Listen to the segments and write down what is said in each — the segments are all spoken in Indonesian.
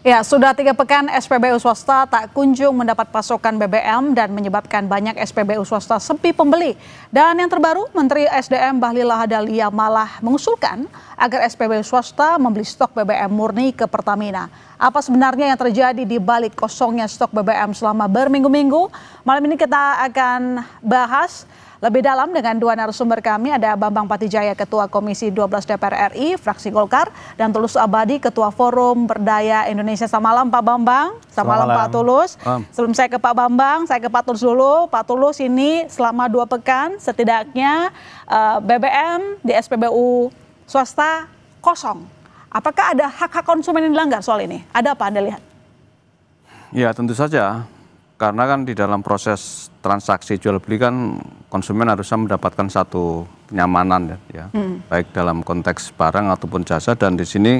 Ya, sudah 3 pekan SPBU swasta tak kunjung mendapat pasokan BBM dan menyebabkan banyak SPBU swasta sepi pembeli. Dan yang terbaru, Menteri SDM Bahlil Lahadalia malah mengusulkan agar SPBU swasta membeli stok BBM murni ke Pertamina. Apa sebenarnya yang terjadi di balik kosongnya stok BBM selama berminggu-minggu? Malam ini kita akan bahas lebih dalam dengan dua narasumber kami, ada Bambang Patijaya, Ketua Komisi 12 DPR RI, fraksi Golkar, dan Tulus Abadi, Ketua Forum Berdaya Indonesia. Selamat malam Pak Bambang. Selamat malam Pak Tulus. Sebelum saya ke Pak Bambang, saya ke Pak Tulus dulu. Pak Tulus, ini selama 2 pekan setidaknya BBM di SPBU swasta kosong. Apakah ada hak-hak konsumen yang dilanggar soal ini? Ada apa Anda lihat? Ya tentu saja. Karena kan di dalam proses transaksi jual beli kan konsumen harusnya mendapatkan satu kenyamanan ya, baik dalam konteks barang ataupun jasa, dan di sini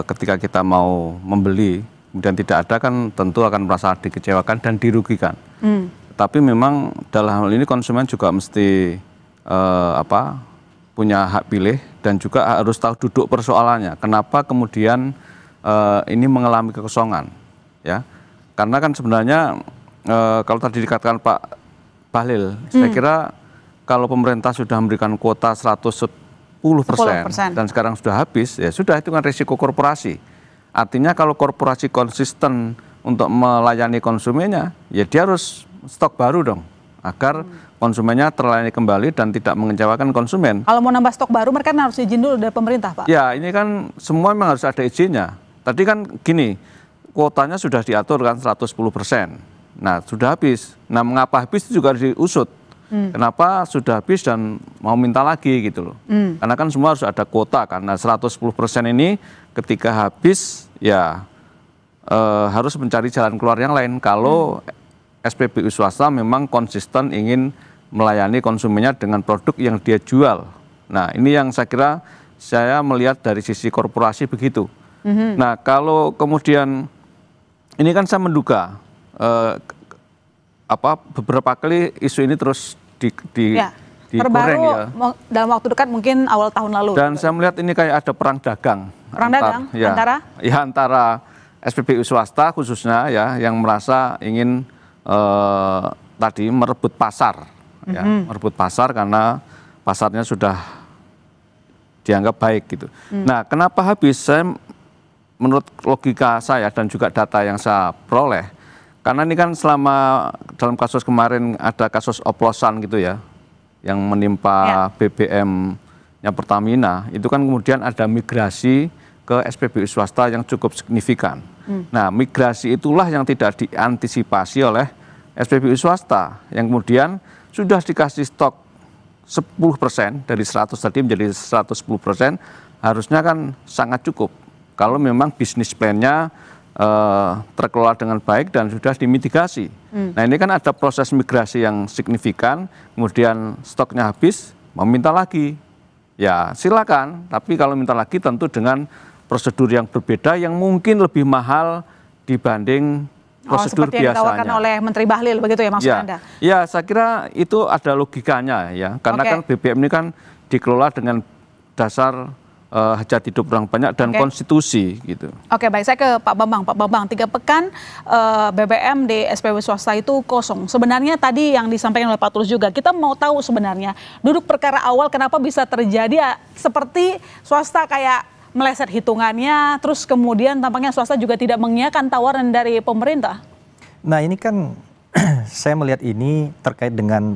ketika kita mau membeli kemudian tidak ada kan tentu akan merasa dikecewakan dan dirugikan. Tapi memang dalam hal ini konsumen juga mesti punya hak pilih dan juga harus tahu duduk persoalannya. Kenapa kemudian ini mengalami kekosongan ya? Karena kan sebenarnya kalau tadi dikatakan Pak Bahlil, saya kira kalau pemerintah sudah memberikan kuota 110% dan sekarang sudah habis, ya sudah, itu kan risiko korporasi. Artinya kalau korporasi konsisten untuk melayani konsumennya, ya dia harus stok baru dong, agar konsumennya terlayani kembali dan tidak mengecewakan konsumen. Kalau mau nambah stok baru, mereka harus izin dulu dari pemerintah, Pak? Ya, ini kan semua memang harus ada izinnya. Tadi kan gini, kuotanya sudah diatur kan 110%. Nah, sudah habis. Nah, mengapa habis itu juga diusut. Kenapa sudah habis dan mau minta lagi gitu loh. Karena kan semua harus ada kuota, karena 110% ini ketika habis ya harus mencari jalan keluar yang lain. Kalau SPBU swasta memang konsisten ingin melayani konsumennya dengan produk yang dia jual. Nah, ini yang saya kira saya melihat dari sisi korporasi begitu. Nah, kalau kemudian ini kan saya menduga beberapa kali isu ini terus digoreng ya. Dalam waktu dekat mungkin awal tahun lalu. Dan saya melihat ini kayak ada perang dagang. Antara SPBU swasta khususnya ya, yang merasa ingin tadi merebut pasar, ya, merebut pasar karena pasarnya sudah dianggap baik gitu. Nah, kenapa habis? Menurut logika saya dan juga data yang saya peroleh, karena ini kan selama dalam kasus kemarin ada kasus oplosan gitu ya, yang menimpa BBM-nya Pertamina, itu kan kemudian ada migrasi ke SPBU swasta yang cukup signifikan. Nah, migrasi itulah yang tidak diantisipasi oleh SPBU swasta, yang kemudian sudah dikasih stok 10% dari 100 tadi menjadi 110%, harusnya kan sangat cukup kalau memang bisnis plan-nya terkelola dengan baik dan sudah dimitigasi. Nah, ini kan ada proses migrasi yang signifikan, kemudian stoknya habis, mau minta lagi. Ya silakan, tapi kalau minta lagi tentu dengan prosedur yang berbeda yang mungkin lebih mahal dibanding prosedur seperti yang ditawarkan biasanya oleh Menteri Bahlil, begitu ya maksud Anda? Ya, saya kira itu ada logikanya ya, karena kan BBM ini kan dikelola dengan dasar hajat hidup orang banyak dan konstitusi gitu. Oke, baik, saya ke Pak Bambang. Pak Bambang, 3 pekan BBM di SPBU swasta itu kosong. Sebenarnya tadi yang disampaikan oleh Pak Tulus juga, kita mau tahu sebenarnya duduk perkara awal kenapa bisa terjadi seperti swasta kayak meleset hitungannya, terus kemudian tampaknya swasta juga tidak mengiyakan tawaran dari pemerintah. Nah, ini kan saya melihat ini terkait dengan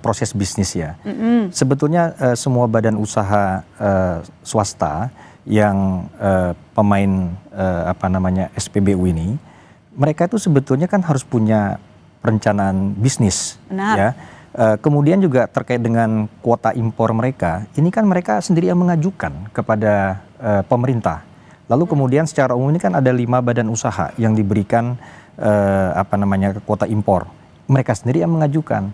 proses bisnis ya. Sebetulnya semua badan usaha swasta yang pemain SPBU ini, mereka itu sebetulnya kan harus punya perencanaan bisnis. Ya. Kemudian juga terkait dengan kuota impor mereka, ini kan mereka sendiri yang mengajukan kepada pemerintah. Lalu kemudian secara umum ini kan ada 5 badan usaha yang diberikan kuota impor, mereka sendiri yang mengajukan.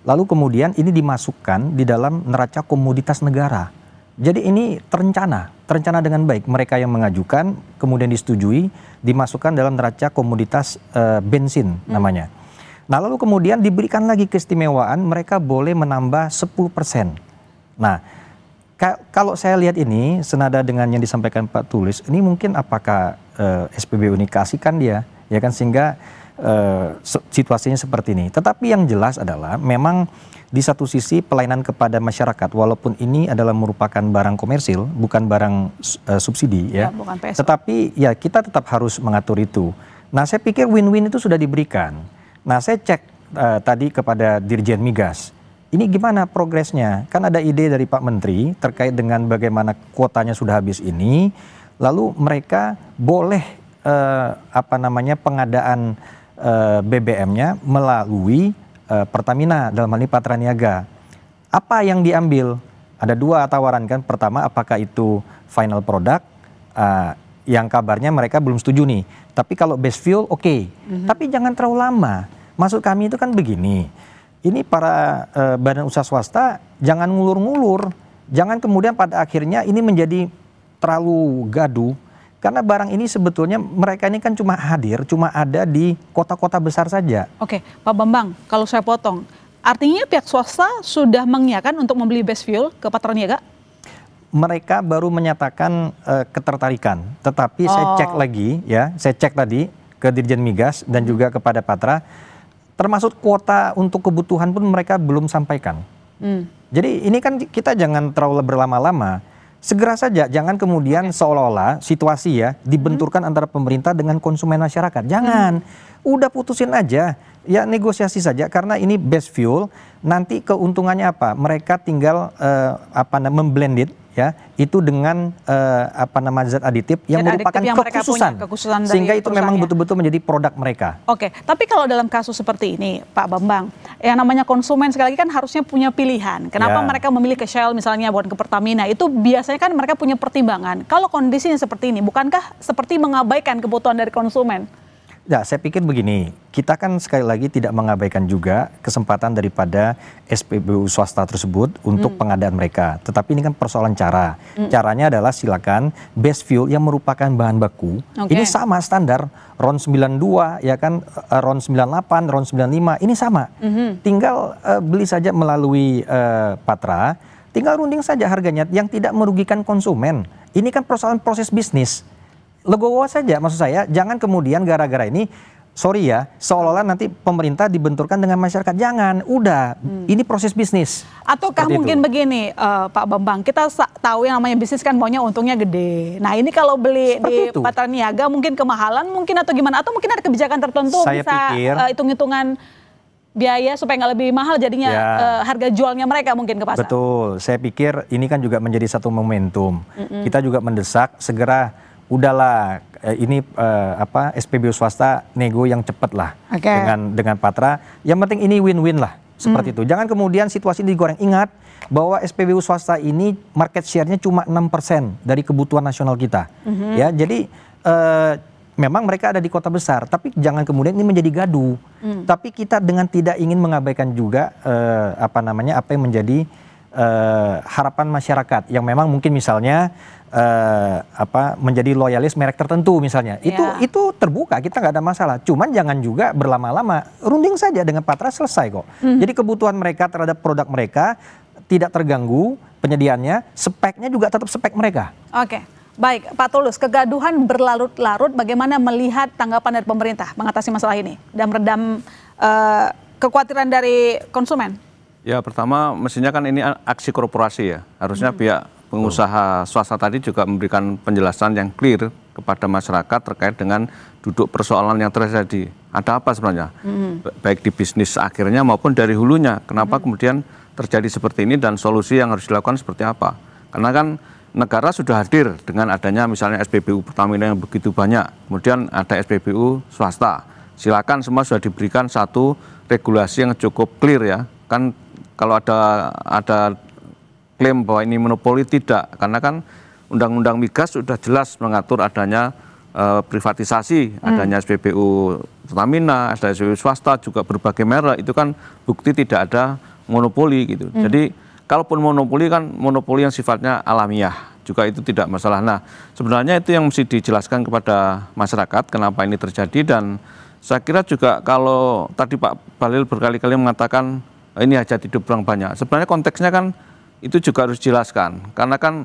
Lalu kemudian ini dimasukkan di dalam neraca komoditas negara. Jadi ini terencana dengan baik. Mereka yang mengajukan kemudian disetujui, dimasukkan dalam neraca komoditas bensin namanya. Nah, lalu kemudian diberikan lagi keistimewaan, mereka boleh menambah 10%. Nah, kalau saya lihat ini senada dengan yang disampaikan Pak Tulus, ini mungkin apakah SPBU ini kasihkan dia, ya kan, sehingga situasinya seperti ini. Tetapi yang jelas adalah memang di satu sisi pelayanan kepada masyarakat, walaupun ini adalah merupakan barang komersil, bukan barang subsidi, ya, bukan PSO. tetapi ya kita tetap harus mengatur itu. Nah, saya pikir win-win itu sudah diberikan. Nah, saya cek tadi kepada Dirjen Migas. Ini gimana progresnya? Kan ada ide dari Pak Menteri terkait dengan bagaimana kuotanya sudah habis ini. Lalu mereka boleh pengadaan BBM-nya melalui Pertamina, dalam hal ini Patra Niaga. Apa yang diambil? Ada dua tawaran kan. Pertama, apakah itu final product? Yang kabarnya mereka belum setuju nih. Tapi kalau base fuel oke. Tapi jangan terlalu lama. Maksud kami itu kan begini. Ini para badan usaha swasta jangan ngulur-ngulur. Jangan kemudian pada akhirnya ini menjadi terlalu gaduh. Karena barang ini sebetulnya mereka ini kan cuma hadir, cuma ada di kota-kota besar saja. Oke, Pak Bambang, kalau saya potong, artinya pihak swasta sudah mengiyakan untuk membeli base fuel ke Patra Niaga? Mereka baru menyatakan ketertarikan, tetapi saya cek lagi, ya, saya cek tadi ke Dirjen Migas dan juga kepada Patra, termasuk kuota untuk kebutuhan pun mereka belum sampaikan. Jadi ini kan kita jangan terlalu berlama-lama, segera saja, jangan kemudian seolah-olah situasi ya dibenturkan antara pemerintah dengan konsumen masyarakat. Jangan, udah putusin aja, ya negosiasi saja karena ini base fuel. Nanti keuntungannya apa? Mereka tinggal memblended, ya, itu dengan zat aditif yang merupakan kekhususan sehingga itu memang betul-betul menjadi produk mereka. Oke, tapi kalau dalam kasus seperti ini, Pak Bambang, yang namanya konsumen sekali lagi kan harusnya punya pilihan. Kenapa mereka memilih ke Shell misalnya, bukan ke Pertamina? Itu biasanya kan mereka punya pertimbangan. Kalau kondisinya seperti ini, bukankah seperti mengabaikan kebutuhan dari konsumen? Ya, saya pikir begini, kita kan sekali lagi tidak mengabaikan juga kesempatan daripada SPBU swasta tersebut untuk pengadaan mereka. Tetapi ini kan persoalan cara. Caranya adalah silakan base fuel yang merupakan bahan baku. Ini sama standar RON 92, ya kan, RON 98, RON 95, ini sama. Tinggal beli saja melalui Patra, tinggal runding saja harganya yang tidak merugikan konsumen. Ini kan persoalan proses bisnis. Legowo saja, maksud saya, jangan kemudian gara-gara ini, sorry ya, seolah-olah nanti pemerintah dibenturkan dengan masyarakat. Jangan, udah, ini proses bisnis. Ataukah mungkin begini, Pak Bambang, kita tahu yang namanya bisnis kan maunya untungnya gede. Nah ini kalau beli di Patra Niaga mungkin kemahalan mungkin atau gimana, atau mungkin ada kebijakan tertentu saya bisa hitung-hitungan biaya supaya nggak lebih mahal jadinya harga jualnya mereka mungkin ke pasar. Betul, saya pikir ini kan juga menjadi satu momentum. Kita juga mendesak segera, udahlah, ini SPBU swasta nego yang cepat lah dengan Patra. Yang penting ini win-win lah, seperti itu. Jangan kemudian situasi ini digoreng. Ingat bahwa SPBU swasta ini market share-nya cuma 6% dari kebutuhan nasional kita. Ya, jadi memang mereka ada di kota besar, tapi jangan kemudian ini menjadi gaduh. Tapi kita dengan tidak ingin mengabaikan juga apa yang menjadi harapan masyarakat yang memang mungkin misalnya menjadi loyalis merek tertentu misalnya, itu terbuka, kita nggak ada masalah. Cuman jangan juga berlama-lama, runding saja dengan Patra, selesai kok. Jadi kebutuhan mereka terhadap produk mereka tidak terganggu penyediaannya, speknya juga tetap spek mereka. Oke, baik Pak Tulus, kegaduhan berlarut-larut, bagaimana melihat tanggapan dari pemerintah mengatasi masalah ini dan meredam kekhawatiran dari konsumen? Ya, pertama mestinya kan ini aksi korporasi ya, harusnya pihak pengusaha swasta tadi juga memberikan penjelasan yang clear kepada masyarakat terkait dengan duduk persoalan yang terjadi. Ada apa sebenarnya? Baik di bisnis akhirnya maupun dari hulunya. Kenapa kemudian terjadi seperti ini dan solusi yang harus dilakukan seperti apa? Karena kan negara sudah hadir dengan adanya misalnya SPBU Pertamina yang begitu banyak. Kemudian ada SPBU swasta. Silakan semua sudah diberikan satu regulasi yang cukup clear ya. Kan kalau ada klaim bahwa ini monopoli, tidak, karena kan Undang-Undang Migas sudah jelas mengatur adanya privatisasi, adanya SPBU Pertamina, ada SPBU swasta juga berbagai merek, itu kan bukti tidak ada monopoli gitu. Jadi kalaupun monopoli kan monopoli yang sifatnya alamiah, juga itu tidak masalah. Nah, sebenarnya itu yang mesti dijelaskan kepada masyarakat kenapa ini terjadi, dan saya kira juga kalau tadi Pak Bahlil berkali-kali mengatakan ini hajat hidup orang banyak, sebenarnya konteksnya kan itu juga harus dijelaskan, karena kan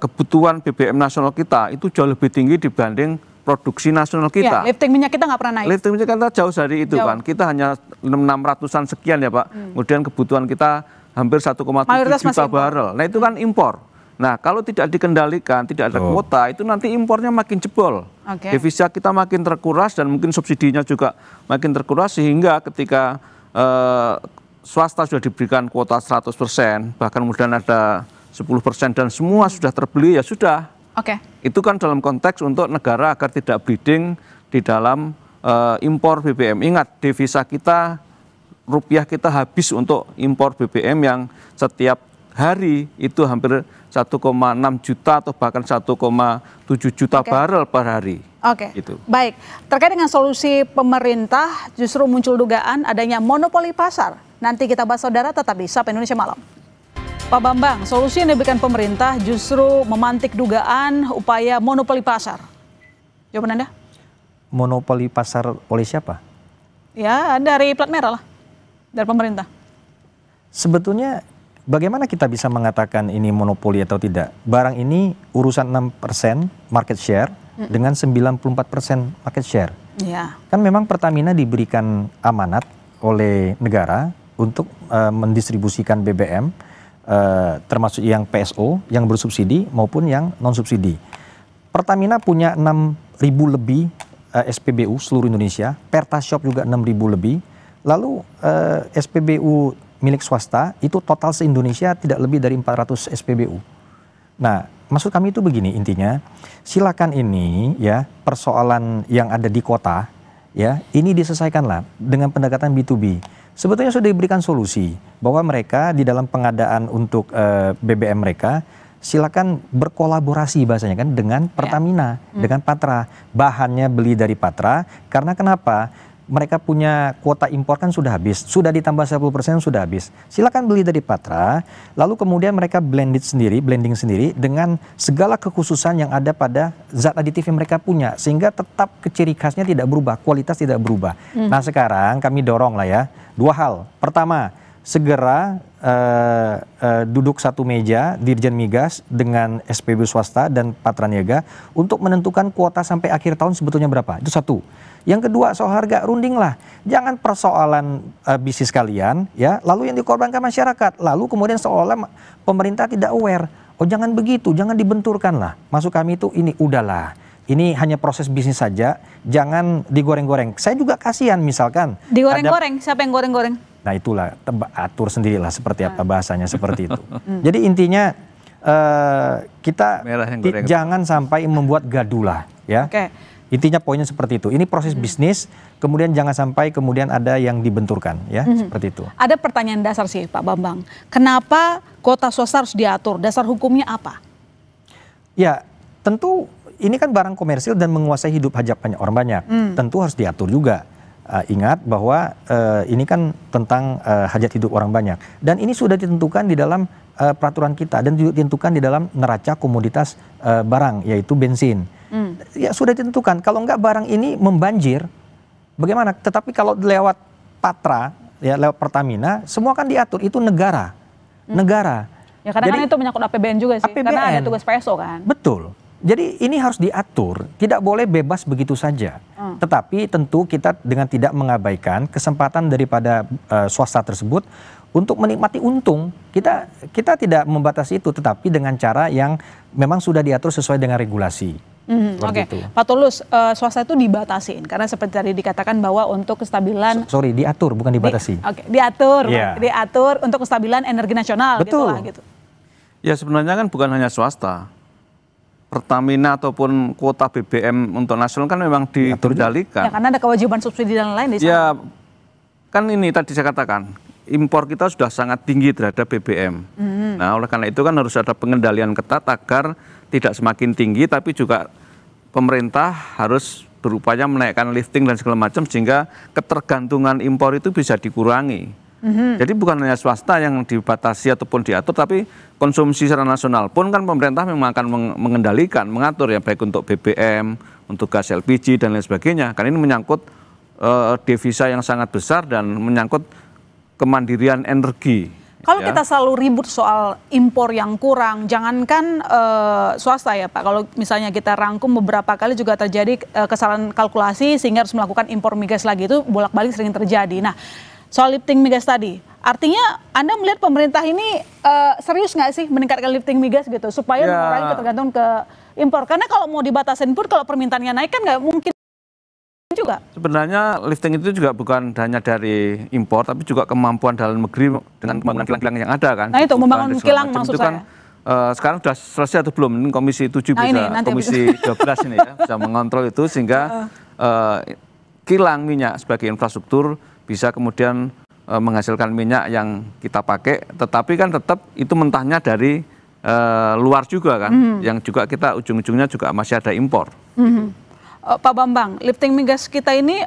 kebutuhan BBM nasional kita itu jauh lebih tinggi dibanding produksi nasional kita. Ya, lifting minyak kita nggak pernah naik. Lifting minyak kita jauh dari itu kan. Kita hanya 600-an sekian ya Pak. Kemudian kebutuhan kita hampir 1,7 juta barrel. Nah itu kan impor. Nah kalau tidak dikendalikan, tidak ada kuota, itu nanti impornya makin jebol. Devisa kita makin terkuras dan mungkin subsidinya juga makin terkuras sehingga ketika swasta sudah diberikan kuota 100%, bahkan kemudian ada 10% dan semua sudah terbeli, ya sudah. Itu kan dalam konteks untuk negara agar tidak bleeding di dalam impor BBM. Ingat, devisa kita, rupiah kita habis untuk impor BBM yang setiap hari itu hampir 1,6 juta atau bahkan 1,7 juta barrel per hari. Gitu. Baik, terkait dengan solusi pemerintah justru muncul dugaan adanya monopoli pasar. Nanti kita bahas saudara, tetap di Sapa Indonesia Malam. Pak Bambang, solusi yang diberikan pemerintah justru memantik dugaan upaya monopoli pasar. Jawaban Anda? Monopoli pasar oleh siapa? Ya, dari plat merah lah, dari pemerintah. Sebetulnya bagaimana kita bisa mengatakan ini monopoli atau tidak? Barang ini urusan 6% market share dengan 94% market share. Kan memang Pertamina diberikan amanat oleh negara untuk mendistribusikan BBM, termasuk yang PSO, yang bersubsidi maupun yang non-subsidi. Pertamina punya 6.000 lebih SPBU seluruh Indonesia, Pertashop juga 6.000 lebih. Lalu SPBU milik swasta itu total se-Indonesia tidak lebih dari 400 SPBU. Nah, maksud kami itu begini intinya, silakan ini ya persoalan yang ada di kota ya, ini diselesaikanlah dengan pendekatan B2B. Sebetulnya sudah diberikan solusi bahwa mereka di dalam pengadaan untuk BBM mereka silakan berkolaborasi bahasanya kan dengan Pertamina, dengan Patra. Bahannya beli dari Patra karena kenapa? Mereka punya kuota impor kan sudah habis, sudah ditambah 10% sudah habis. Silakan beli dari Patra, lalu kemudian mereka blending sendiri dengan segala kekhususan yang ada pada zat aditif yang mereka punya, sehingga tetap ciri khasnya tidak berubah, kualitas tidak berubah. Nah sekarang kami dorong lah ya, 2 hal. Pertama, segera duduk satu meja Dirjen Migas dengan SPBU swasta dan Patra Niaga untuk menentukan kuota sampai akhir tahun sebetulnya berapa. Itu satu. Yang kedua soal harga, runding lah. Jangan persoalan bisnis kalian ya, lalu yang dikorbankan masyarakat. Lalu kemudian seolah pemerintah tidak aware. Oh jangan begitu, jangan dibenturkan lah. Maksud kami itu ini udahlah. Ini hanya proses bisnis saja, jangan digoreng-goreng. Saya juga kasihan misalkan. Digoreng-goreng, siapa yang goreng-goreng? Nah itulah, atur sendirilah seperti apa bahasanya seperti itu. Jadi intinya kita jangan sampai membuat gaduh lah ya. Intinya poinnya seperti itu. Ini proses bisnis, kemudian jangan sampai kemudian ada yang dibenturkan ya, seperti itu. Ada pertanyaan dasar sih Pak Bambang. Kenapa kuota swasta harus diatur? Dasar hukumnya apa? Ya, tentu ini kan barang komersil dan menguasai hidup hajat banyak orang banyak. Tentu harus diatur juga. Ingat bahwa ini kan tentang hajat hidup orang banyak. Dan ini sudah ditentukan di dalam peraturan kita dan juga ditentukan di dalam neraca komoditas barang, yaitu bensin. Ya sudah ditentukan, kalau enggak barang ini membanjir, bagaimana? Tetapi kalau lewat Patra, ya lewat Pertamina, semua kan diatur, itu negara. Ya karena kan itu menyangkut APBN juga sih, APBN, karena ada tugas PSO kan. Betul. Jadi ini harus diatur, tidak boleh bebas begitu saja. Tetapi tentu kita dengan tidak mengabaikan kesempatan daripada swasta tersebut untuk menikmati untung. Kita tidak membatasi itu, tetapi dengan cara yang memang sudah diatur sesuai dengan regulasi. Pak Tulus, swasta itu dibatasin karena seperti tadi dikatakan bahwa untuk kestabilan diatur bukan dibatasi. Diatur untuk kestabilan energi nasional. Betul. Gitu. Ya sebenarnya kan bukan hanya swasta. Pertamina ataupun kuota BBM untuk nasional kan memang dikendalikan. Ya karena ada kewajiban subsidi dan lain-lain di sana. Ya kan ini tadi saya katakan, impor kita sudah sangat tinggi terhadap BBM. Nah oleh karena itu kan harus ada pengendalian ketat agar tidak semakin tinggi, tapi juga pemerintah harus berupaya menaikkan lifting dan segala macam sehingga ketergantungan impor itu bisa dikurangi. Jadi bukan hanya swasta yang dibatasi ataupun diatur, tapi konsumsi secara nasional pun kan pemerintah memang akan mengendalikan, mengatur ya, baik untuk BBM, untuk gas LPG dan lain sebagainya. Karena ini menyangkut devisa yang sangat besar dan menyangkut kemandirian energi. Kalau ya. kita selalu ribut soal impor yang kurang, jangankan swasta ya Pak, kalau misalnya kita rangkum beberapa kali juga terjadi kesalahan kalkulasi sehingga harus melakukan impor migas lagi, itu bolak-balik sering terjadi. Nah, soal lifting migas tadi, artinya Anda melihat pemerintah ini serius nggak sih meningkatkan lifting migas gitu, supaya mengurangi ketergantungan ke impor? Karena kalau mau dibatasin pun kalau permintaannya naik kan nggak mungkin juga. Sebenarnya lifting itu juga bukan hanya dari impor, tapi juga kemampuan dalam negeri dengan pembangunan kilang-kilang yang ada kan. Nah itu membangun kilang maksud saya. Sekarang sudah selesai atau belum? Ini Komisi 7 Komisi 12 ini ya, bisa mengontrol itu sehingga kilang minyak sebagai infrastruktur bisa kemudian menghasilkan minyak yang kita pakai, tetapi kan tetap itu mentahnya dari luar juga kan, yang juga kita ujung-ujungnya juga masih ada impor. Pak Bambang, lifting migas kita ini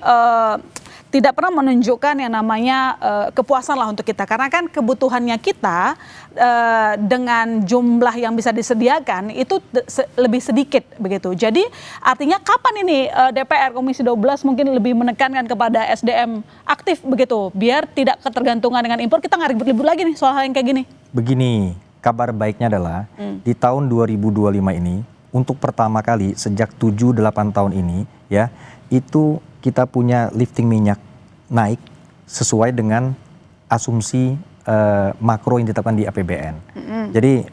tidak pernah menunjukkan yang namanya kepuasan lah untuk kita. Karena kan kebutuhannya kita dengan jumlah yang bisa disediakan itu lebih sedikit begitu. Jadi artinya kapan ini DPR Komisi 12 mungkin lebih menekankan kepada SDM aktif begitu. Biar tidak ketergantungan dengan impor, kita nggak ribut-ribut lagi nih soal hal yang kayak gini. Begini, kabar baiknya adalah di tahun 2025 ini, untuk pertama kali sejak 7-8 tahun ini ya, itu kita punya lifting minyak naik sesuai dengan asumsi makro yang ditetapkan di APBN. Jadi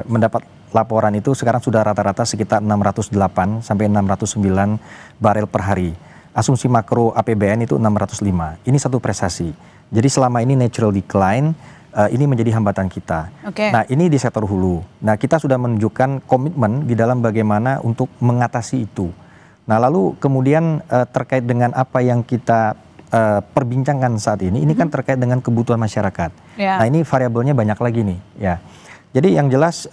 mendapat laporan itu sekarang sudah rata-rata sekitar 608 sampai 609 barel per hari. Asumsi makro APBN itu 605. Ini satu prestasi. Jadi selama ini natural decline ini menjadi hambatan kita. Nah ini di sektor hulu. Nah kita sudah menunjukkan komitmen di dalam bagaimana untuk mengatasi itu. Nah lalu kemudian terkait dengan apa yang kita perbincangkan saat ini kan terkait dengan kebutuhan masyarakat. Nah ini variabelnya banyak lagi nih ya. Jadi yang jelas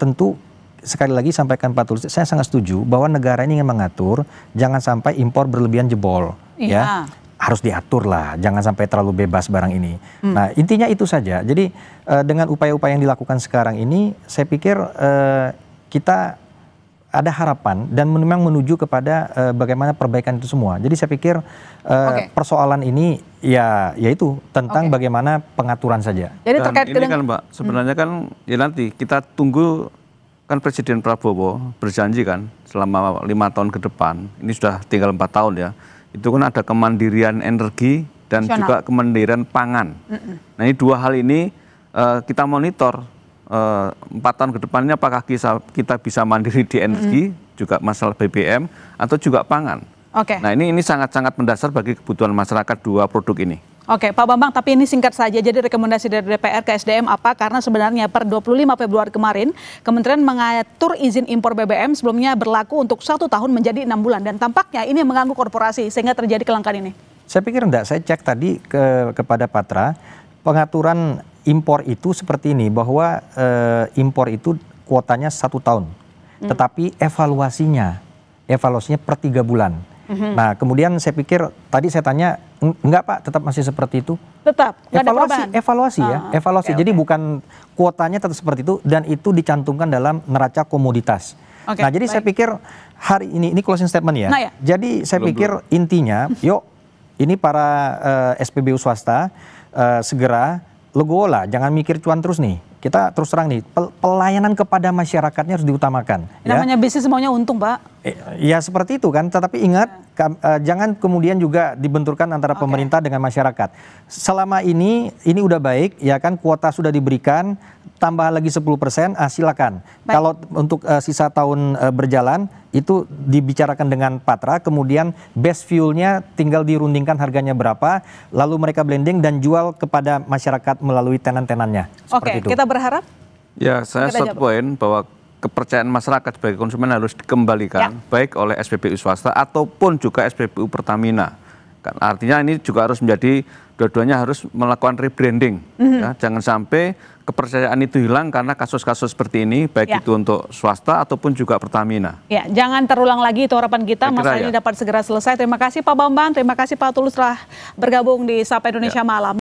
tentu sekali lagi sampaikan Pak Tulus, saya sangat setuju bahwa negara ini ingin mengatur jangan sampai impor berlebihan jebol ya. Harus diatur lah, jangan sampai terlalu bebas barang ini. Nah intinya itu saja. Jadi dengan upaya-upaya yang dilakukan sekarang ini, saya pikir kita ada harapan dan memang menuju kepada bagaimana perbaikan itu semua. Jadi saya pikir persoalan ini ya itu tentang bagaimana pengaturan saja. Jadi dan terkait ini kan Mbak, sebenarnya kan ya nanti kita tunggu kan Presiden Prabowo berjanji kan selama 5 tahun ke depan, ini sudah tinggal 4 tahun ya. Itu kan ada kemandirian energi dan juga kemandirian pangan. Nah ini dua hal ini kita monitor 4 tahun ke depannya apakah kita bisa mandiri di energi, juga masalah BBM atau juga pangan. Nah ini sangat-sangat mendasar bagi kebutuhan masyarakat dua produk ini. Oke, Pak Bambang, tapi ini singkat saja. Jadi rekomendasi dari DPR ke SDM apa? Karena sebenarnya per 25 Februari kemarin, Kementerian mengatur izin impor BBM sebelumnya berlaku untuk 1 tahun menjadi 6 bulan. Dan tampaknya ini mengganggu korporasi sehingga terjadi kelangkaan ini. Saya pikir enggak, saya cek tadi kepada Patra, pengaturan impor itu seperti ini, bahwa impor itu kuotanya 1 tahun. Tetapi evaluasinya per 3 bulan. Nah kemudian saya pikir tadi saya tanya enggak Pak, tetap masih seperti itu? Tetap, nggak ada perubahan? Evaluasi. Jadi bukan kuotanya tetap seperti itu dan itu dicantumkan dalam neraca komoditas. Nah jadi saya pikir hari ini closing statement ya. Nah, ya. Jadi saya pikir intinya yuk ini para SPBU swasta segera legowo lah, jangan mikir cuan terus nih. Kita terus terang nih, pelayanan kepada masyarakatnya harus diutamakan. Namanya bisnis semuanya untung, Pak. Ya seperti itu kan, tetapi ingat jangan kemudian juga dibenturkan antara pemerintah dengan masyarakat. Selama ini udah baik, ya kan, kuota sudah diberikan, tambah lagi 10%, silakan. Kalau untuk sisa tahun berjalan, itu dibicarakan dengan Patra, kemudian best fuelnya tinggal dirundingkan harganya berapa, lalu mereka blending dan jual kepada masyarakat melalui tenan-tenannya. Seperti itu. Kita berharap? Ya, saya satu poin bahwa kepercayaan masyarakat sebagai konsumen harus dikembalikan baik oleh SPBU swasta ataupun juga SPBU Pertamina. Kan artinya ini juga harus menjadi dua-duanya harus melakukan rebranding. Ya, jangan sampai kepercayaan itu hilang karena kasus-kasus seperti ini baik itu untuk swasta ataupun juga Pertamina. Ya, jangan terulang lagi, itu harapan kita. Masalah ini dapat segera selesai. Terima kasih Pak Bambang, terima kasih Pak Tulus telah bergabung di Sapa Indonesia Malam.